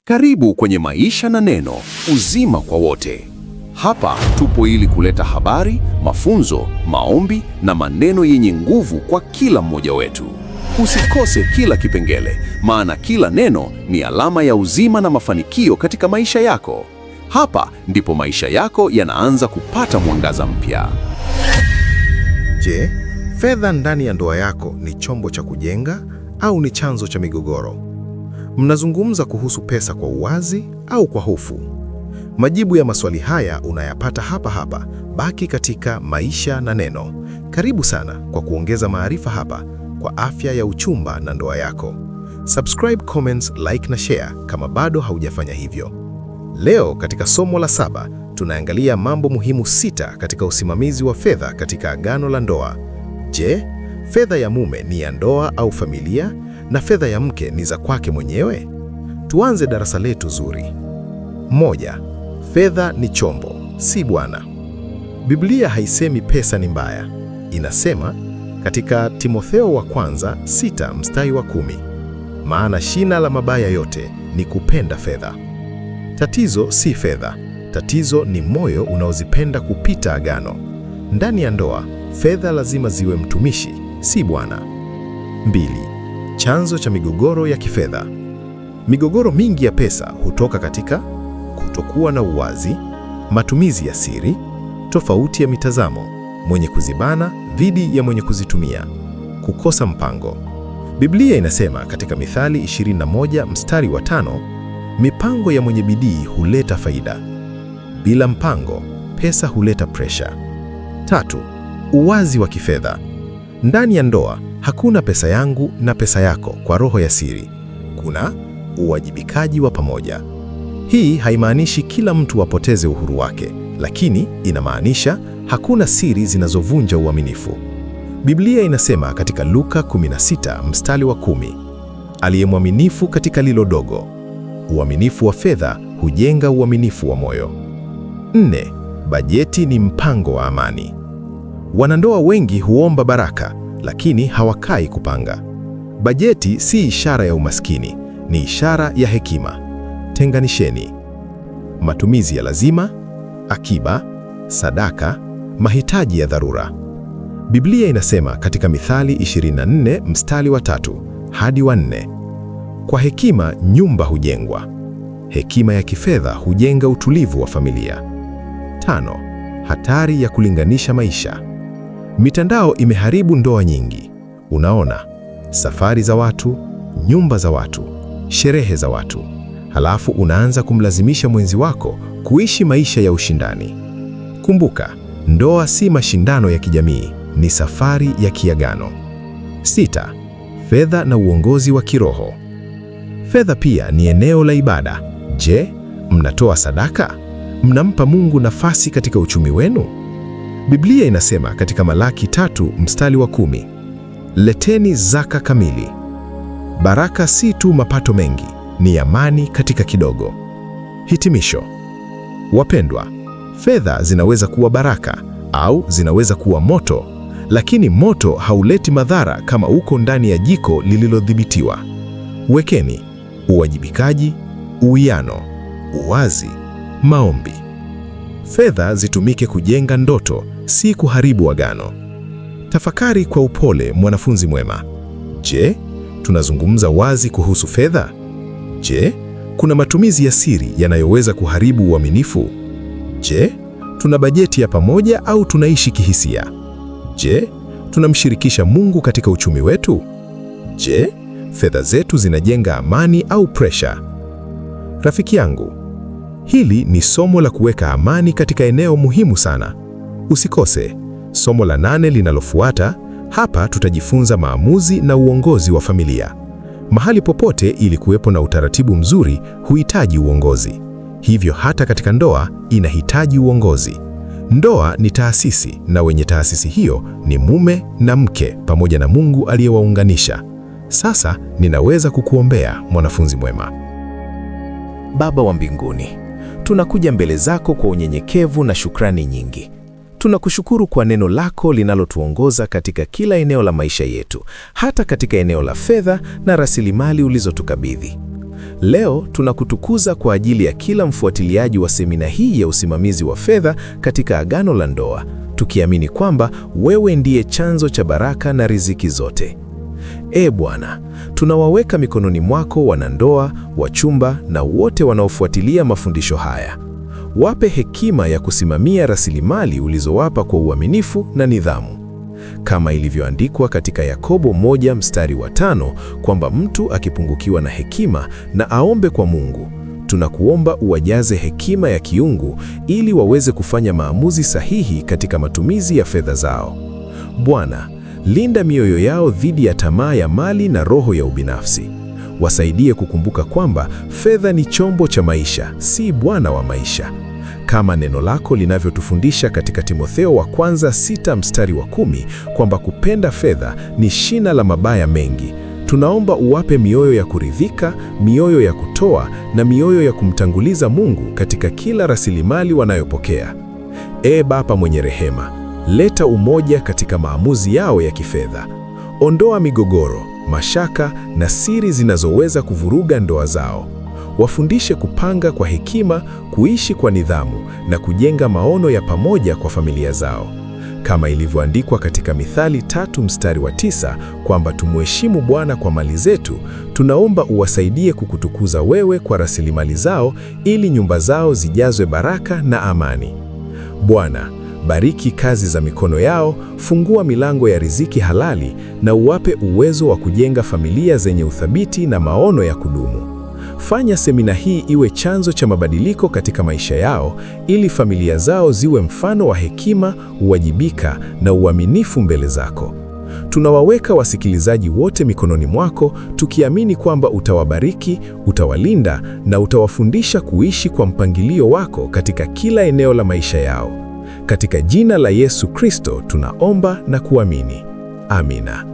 Karibu kwenye Maisha na Neno, uzima kwa wote. Hapa tupo ili kuleta habari, mafunzo, maombi na maneno yenye nguvu kwa kila mmoja wetu. Usikose kila kipengele, maana kila neno ni alama ya uzima na mafanikio katika maisha yako. Hapa ndipo maisha yako yanaanza kupata mwangaza mpya. Je, fedha ndani ya ndoa yako ni chombo cha kujenga au ni chanzo cha migogoro? Mnazungumza kuhusu pesa kwa uwazi au kwa hofu? Majibu ya maswali haya unayapata hapa. Baki katika Maisha na Neno. Karibu sana kwa kuongeza maarifa hapa kwa afya ya uchumba na ndoa yako. Subscribe, comments, like na share kama bado haujafanya hivyo. Leo katika somo la 7 tunaangalia mambo muhimu 6 katika usimamizi wa fedha katika agano la ndoa. Je, fedha ya mume ni ya ndoa au familia na fedha ya mke ni za kwake mwenyewe? Tuanze darasa letu zuri. 1. Fedha ni chombo, si bwana. Biblia haisemi pesa ni mbaya. Inasema katika Timotheo wa kwanza 6 mstari wa 10, maana shina la mabaya yote ni kupenda fedha. Tatizo si fedha, tatizo ni moyo unaozipenda kupita agano. Ndani ya ndoa, fedha lazima ziwe mtumishi, si bwana. 2. Chanzo cha migogoro ya kifedha. Migogoro mingi ya pesa hutoka katika kutokuwa na uwazi, matumizi ya siri, tofauti ya mitazamo, mwenye kuzibana dhidi ya mwenye kuzitumia, kukosa mpango. Biblia inasema katika Mithali 21 mstari wa 5, mipango ya mwenye bidii huleta faida. Bila mpango, pesa huleta presha. 3. Uwazi wa kifedha. Ndani ya ndoa, hakuna pesa yangu na pesa yako kwa roho ya siri. Kuna uwajibikaji wa pamoja. Hii haimaanishi kila mtu apoteze uhuru wake, lakini inamaanisha hakuna siri zinazovunja uaminifu. Biblia inasema katika Luka 16 mstari wa 10, aliye mwaminifu katika lilo dogo, uaminifu wa fedha hujenga uaminifu wa moyo. 4. Bajeti ni mpango wa amani. Wanandoa wengi huomba baraka, lakini hawakai kupanga. Bajeti si ishara ya umaskini, ni ishara ya hekima. Tenganisheni matumizi ya lazima, akiba, sadaka, mahitaji ya dharura. Biblia inasema katika Mithali 24 mstari wa 3 hadi wa 4, kwa hekima nyumba hujengwa. Hekima ya kifedha hujenga utulivu wa familia. 5. Hatari ya kulinganisha maisha. Mitandao imeharibu ndoa nyingi. Unaona safari za watu, nyumba za watu, sherehe za watu, halafu unaanza kumlazimisha mwenzi wako kuishi maisha ya ushindani. Kumbuka, ndoa si mashindano ya kijamii, ni safari ya kiagano. 6. Fedha na uongozi wa kiroho. Fedha pia ni eneo la ibada. Je, mnatoa sadaka? Mnampa Mungu nafasi katika uchumi wenu? Biblia inasema katika Malaki 3 mstari wa 10, leteni zaka kamili. Baraka si tu mapato mengi, ni amani katika kidogo. Hitimisho. Wapendwa, fedha zinaweza kuwa baraka au zinaweza kuwa moto, lakini moto hauleti madhara kama uko ndani ya jiko lililodhibitiwa. Wekeni uwajibikaji, uwiano, uwazi, maombi. Fedha zitumike kujenga ndoto, si kuharibu agano. Tafakari kwa upole, mwanafunzi mwema. Je, tunazungumza wazi kuhusu fedha? Je, kuna matumizi ya siri yanayoweza kuharibu uaminifu? Je, tuna bajeti ya pamoja au tunaishi kihisia? Je, tunamshirikisha Mungu katika uchumi wetu? Je, fedha zetu zinajenga amani au presha? Rafiki yangu, hili ni somo la kuweka amani katika eneo muhimu sana. Usikose somo la 8 linalofuata. Hapa tutajifunza maamuzi na uongozi wa familia. Mahali popote ili kuwepo na utaratibu mzuri huhitaji uongozi. Hivyo hata katika ndoa inahitaji uongozi. Ndoa ni taasisi na wenye taasisi hiyo ni mume na mke pamoja na Mungu aliyewaunganisha. Sasa ninaweza kukuombea, mwanafunzi mwema. Baba wa mbinguni, tunakuja mbele zako kwa unyenyekevu na shukrani nyingi. Tunakushukuru kwa neno lako linalotuongoza katika kila eneo la maisha yetu, hata katika eneo la fedha na rasilimali ulizotukabidhi. Leo tunakutukuza kwa ajili ya kila mfuatiliaji wa semina hii ya usimamizi wa fedha katika Agano la Ndoa, tukiamini kwamba wewe ndiye chanzo cha baraka na riziki zote. Bwana, tunawaweka mikononi mwako wanandoa, wachumba na wote wanaofuatilia mafundisho haya. Wape hekima ya kusimamia rasilimali ulizowapa kwa uaminifu na nidhamu. Kama ilivyoandikwa katika Yakobo 1:5 kwamba mtu akipungukiwa na hekima na aombe kwa Mungu. Tunakuomba uwajaze hekima ya kiungu ili waweze kufanya maamuzi sahihi katika matumizi ya fedha zao. Bwana, linda mioyo yao dhidi ya tamaa ya mali na roho ya ubinafsi. Wasaidie kukumbuka kwamba fedha ni chombo cha maisha, si bwana wa maisha. Kama neno lako linavyotufundisha katika Timotheo wa kwanza 6:10 kwamba kupenda fedha ni shina la mabaya mengi. Tunaomba uwape mioyo ya kuridhika, mioyo ya kutoa na mioyo ya kumtanguliza Mungu katika kila rasilimali wanayopokea. Baba mwenye rehema, leta umoja katika maamuzi yao ya kifedha. Ondoa migogoro, mashaka na siri zinazoweza kuvuruga ndoa zao. Wafundishe kupanga kwa hekima, kuishi kwa nidhamu na kujenga maono ya pamoja kwa familia zao. Kama ilivyoandikwa katika Mithali 3:9 kwamba tumheshimu Bwana kwa mali zetu, tunaomba uwasaidie kukutukuza wewe kwa rasilimali zao ili nyumba zao zijazwe baraka na amani. Bwana, bariki kazi za mikono yao, fungua milango ya riziki halali na uwape uwezo wa kujenga familia zenye uthabiti na maono ya kudumu. Fanya semina hii iwe chanzo cha mabadiliko katika maisha yao ili familia zao ziwe mfano wa hekima, uwajibika na uaminifu mbele zako. Tunawaweka wasikilizaji wote mikononi mwako, tukiamini kwamba utawabariki, utawalinda na utawafundisha kuishi kwa mpangilio wako katika kila eneo la maisha yao. Katika jina la Yesu Kristo tunaomba na kuamini. Amina.